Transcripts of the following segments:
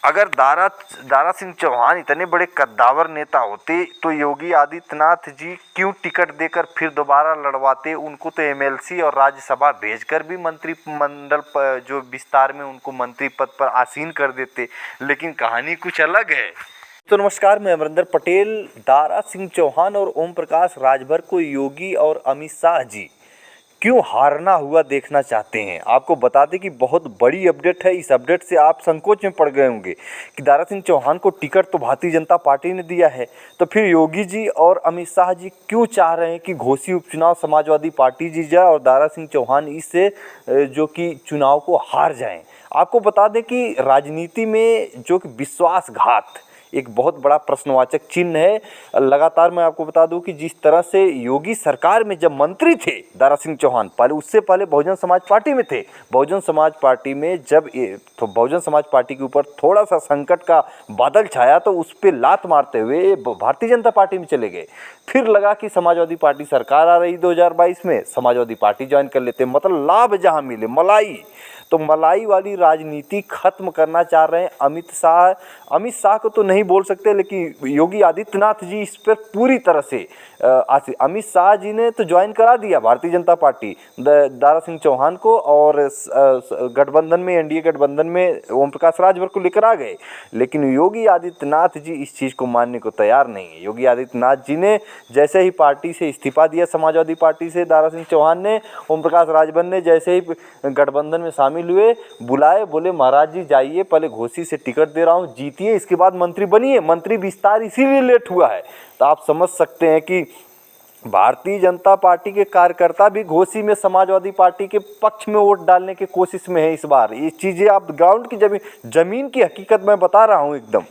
अगर दारा सिंह चौहान इतने बड़े कद्दावर नेता होते तो योगी आदित्यनाथ जी क्यों टिकट देकर फिर दोबारा लड़वाते? उनको तो एमएलसी और राज्यसभा भेजकर भी मंत्रिमंडल जो विस्तार में उनको मंत्री पद पर आसीन कर देते। लेकिन कहानी कुछ अलग है। तो नमस्कार, मैं अमरिंदर पटेल। दारा सिंह चौहान और ओम प्रकाश राजभर को योगी और अमित शाह जी क्यों हारना हुआ देखना चाहते हैं? आपको बता दें कि बहुत बड़ी अपडेट है। इस अपडेट से आप संकोच में पड़ गए होंगे कि दारा सिंह चौहान को टिकट तो भारतीय जनता पार्टी ने दिया है, तो फिर योगी जी और अमित शाह जी क्यों चाह रहे हैं कि घोसी उपचुनाव समाजवादी पार्टी जीत जाए और दारा सिंह चौहान इससे जो कि चुनाव को हार जाएं? आपको बता दें कि राजनीति में जो कि विश्वासघात एक बहुत बड़ा प्रश्नवाचक चिन्ह है। लगातार मैं आपको बता दूं कि जिस तरह से योगी सरकार में जब मंत्री थे दारा सिंह चौहान, पहले उससे पहले बहुजन समाज पार्टी में थे। बहुजन समाज पार्टी में जब तो बहुजन समाज पार्टी के ऊपर थोड़ा सा संकट का बादल छाया तो उस पर लात मारते हुए भारतीय जनता पार्टी में चले गए। फिर लगा कि समाजवादी पार्टी सरकार आ रही 2022 में, समाजवादी पार्टी ज्वाइन कर लेते। मतलब लाभ जहाँ मिले मलाई, तो मलाई वाली राजनीति खत्म करना चाह रहे हैं अमित शाह को तो नहीं बोल सकते, लेकिन योगी आदित्यनाथ जी इस पर पूरी तरह से अमित शाह जी ने तो ज्वाइन करा दिया भारतीय जनता पार्टी दारा सिंह चौहान को, और गठबंधन में, एनडीए गठबंधन में ओम प्रकाश राजभर को लेकर आ गए। लेकिन योगी आदित्यनाथ जी इस चीज़ को मानने को तैयार नहीं है। योगी आदित्यनाथ जी ने जैसे ही पार्टी से इस्तीफा दिया, समाजवादी पार्टी से दारा सिंह चौहान ने, ओम प्रकाश राजभर ने जैसे ही गठबंधन में शामिल हुए, बुलाए, बोले महाराज जी जाइए, पहले घोसी से टिकट दे रहा हूँ, जीतिए, इसके बाद मंत्री बनिए। मंत्री विस्तार इसीलिए लेट हुआ है। तो आप समझ सकते हैं कि भारतीय जनता पार्टी के कार्यकर्ता भी घोसी में समाजवादी पार्टी के पक्ष में वोट डालने की कोशिश में है इस बार। ये चीज़ें आप ग्राउंड की जमीन की हकीकत मैं बता रहा हूँ, एकदम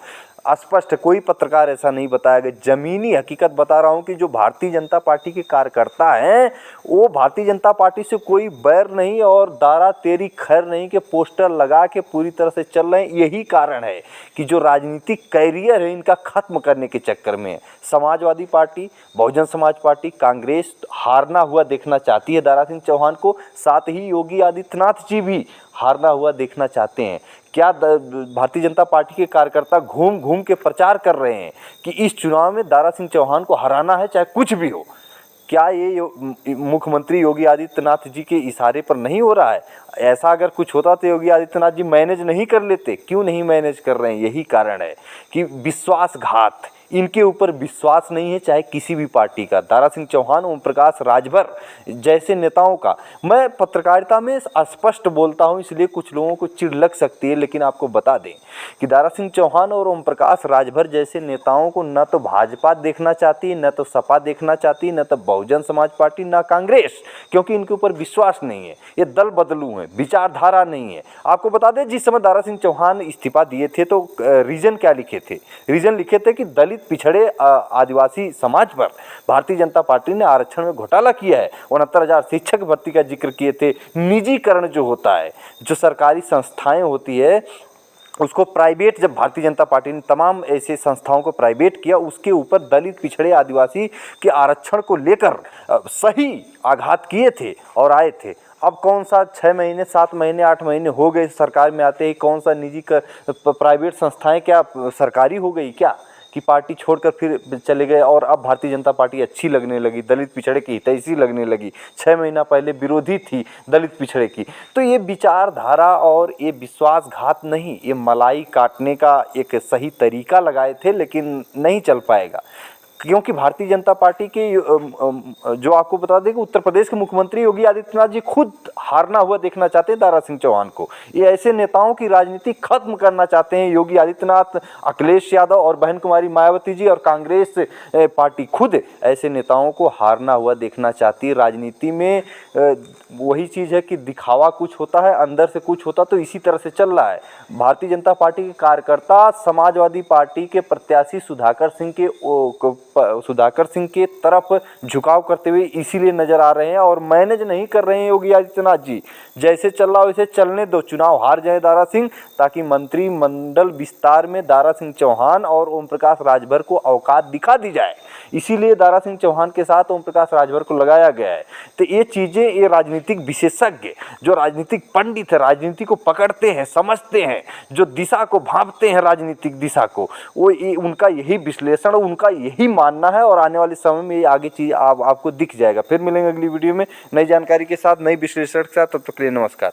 स्पष्ट, कोई पत्रकार ऐसा नहीं बताया गया, ज़मीनी हकीकत बता रहा हूं कि जो भारतीय जनता पार्टी के कार्यकर्ता हैं वो भारतीय जनता पार्टी से कोई बैर नहीं और दारा तेरी खैर नहीं के पोस्टर लगा के पूरी तरह से चल रहे हैं। यही कारण है कि जो राजनीतिक कैरियर है इनका खत्म करने के चक्कर में समाजवादी पार्टी, बहुजन समाज पार्टी, कांग्रेस हारना हुआ देखना चाहती है दारा सिंह चौहान को। साथ ही योगी आदित्यनाथ जी भी हारना हुआ देखना चाहते हैं। क्या भारतीय जनता पार्टी के कार्यकर्ता घूम घूम के प्रचार कर रहे हैं कि इस चुनाव में दारा सिंह चौहान को हराना है चाहे कुछ भी हो? क्या ये मुख्यमंत्री योगी आदित्यनाथ जी के इशारे पर नहीं हो रहा है? ऐसा अगर कुछ होता तो योगी आदित्यनाथ जी मैनेज नहीं कर लेते। क्यों नहीं मैनेज कर रहे हैं? यही कारण है कि विश्वासघात, इनके ऊपर विश्वास नहीं है चाहे किसी भी पार्टी का। दारा सिंह चौहान, ओम प्रकाश राजभर जैसे नेताओं का, मैं पत्रकारिता में स्पष्ट बोलता हूं इसलिए कुछ लोगों को चिढ़ लग सकती है, लेकिन आपको बता दें कि दारा सिंह चौहान और ओम प्रकाश राजभर जैसे नेताओं को न तो भाजपा देखना चाहती है, न तो सपा देखना चाहती है, न तो बहुजन समाज पार्टी, न कांग्रेस, क्योंकि इनके ऊपर विश्वास नहीं है। ये दल बदलू है, विचारधारा नहीं है। आपको बता दें जिस समय दारा सिंह चौहान इस्तीफा दिए थे तो रीजन क्या लिखे थे? रीजन लिखे थे कि दलित पिछड़े आदिवासी समाज पर भारतीय जनता पार्टी ने आरक्षण में घोटाला किया है। 69,000 शिक्षक भर्ती का जिक्र किए थे। निजीकरण जो होता है, जो सरकारी संस्थाएं होती है उसको प्राइवेट, जब भारतीय जनता पार्टी ने तमाम ऐसे संस्थाओं को प्राइवेट किया, उसके ऊपर दलित पिछड़े आदिवासी के आरक्षण को लेकर सही आघात किए थे और आए थे। अब कौन सा 6 महीने, 7 महीने, 8 महीने हो गए सरकार में आते ही, कौन सा निजी प्राइवेट संस्थाएं क्या सरकारी हो गई क्या कि पार्टी छोड़कर फिर चले गए? और अब भारतीय जनता पार्टी अच्छी लगने लगी, दलित पिछड़े की हितैषी लगने लगी। 6 महीना पहले विरोधी थी दलित पिछड़े की। तो ये विचारधारा और ये विश्वासघात नहीं, ये मलाई काटने का एक सही तरीका लगाए थे, लेकिन नहीं चल पाएगा क्योंकि भारतीय जनता पार्टी के जो आपको बता दें कि उत्तर प्रदेश के मुख्यमंत्री योगी आदित्यनाथ जी खुद हारना हुआ देखना चाहते हैं दारा सिंह चौहान को। ये ऐसे नेताओं की राजनीति खत्म करना चाहते हैं योगी आदित्यनाथ, अखिलेश यादव और बहन कुमारी मायावती जी, और कांग्रेस पार्टी खुद ऐसे नेताओं को हारना हुआ देखना चाहती है। राजनीति में वही चीज़ है कि दिखावा कुछ होता है, अंदर से कुछ होता, तो इसी तरह से चल रहा है। भारतीय जनता पार्टी के कार्यकर्ता समाजवादी पार्टी के प्रत्याशी सुधाकर सिंह के सुधाकर सिंह के तरफ झुकाव करते हुए इसीलिए नजर आ रहे हैं और मैनेज नहीं कर रहे हैं योगी आदित्यनाथ जी। जैसे चल रहा वैसे चलने दो, चुनाव हार जाए दारा सिंह, ताकि मंत्रिमंडल विस्तार में दारा सिंह चौहान और ओम प्रकाश राजभर को औकात दिखा दी जाए। इसीलिए दारा सिंह चौहान के साथ ओम प्रकाश राजभर को लगाया गया है। तो ये चीज़ें, ये राजनीतिक विशेषज्ञ जो राजनीतिक पंडित है, राजनीति को पकड़ते हैं, समझते हैं, जो दिशा को भांपते हैं, राजनीतिक दिशा को, वो उनका यही विश्लेषण, उनका यही मानना है। और आने वाले समय में ये आगे चीज़ आपको दिख जाएगा। फिर मिलेंगे अगली वीडियो में नई जानकारी के साथ, नई विश्लेषण के साथ। तब तक के लिए नमस्कार।